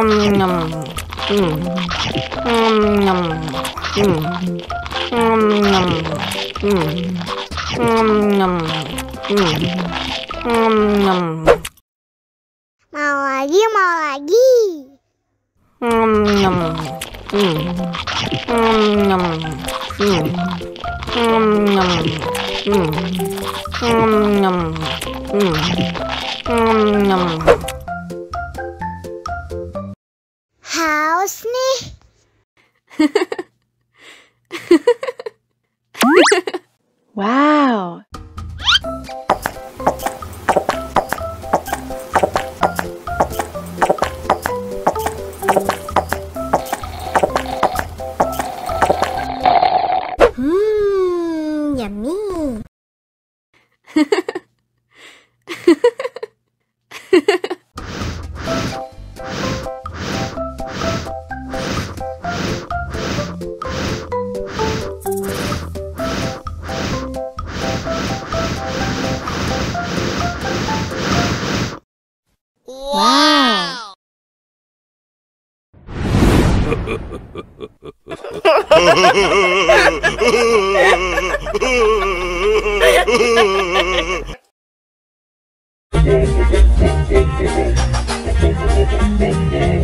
Mau lagi, mau lagi. Haus nih. Wow. Jamin. Wow.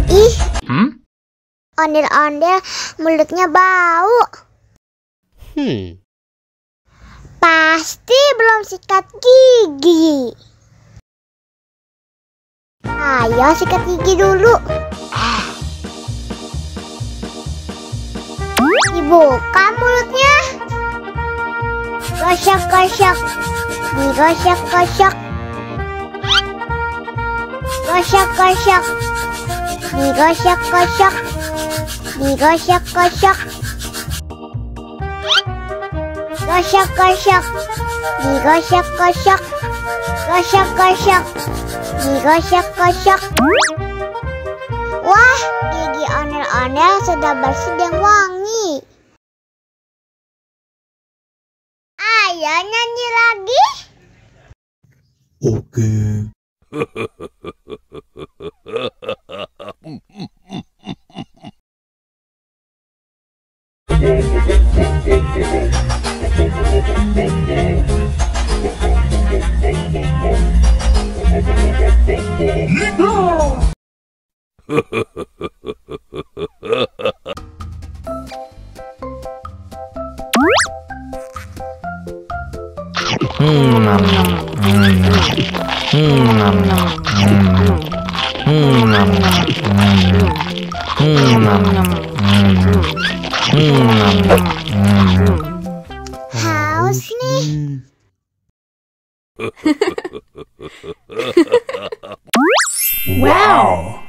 Ih, ondel-ondel mulutnya bau. Pasti belum sikat gigi. Ayo sikat gigi dulu. Dibuka mulutnya. Gosok-gosok. Digosok-gosok. Gosok-gosok. Digosok-gosok. Digosok-gosok. Gosok-gosok. Digosok-gosok. Gosok-gosok. Digosok-gosok. Wah, gigi ondel-ondel sudah bersih dan wangi. Ayo nyanyi lagi. Oke. Haus nih. Wow.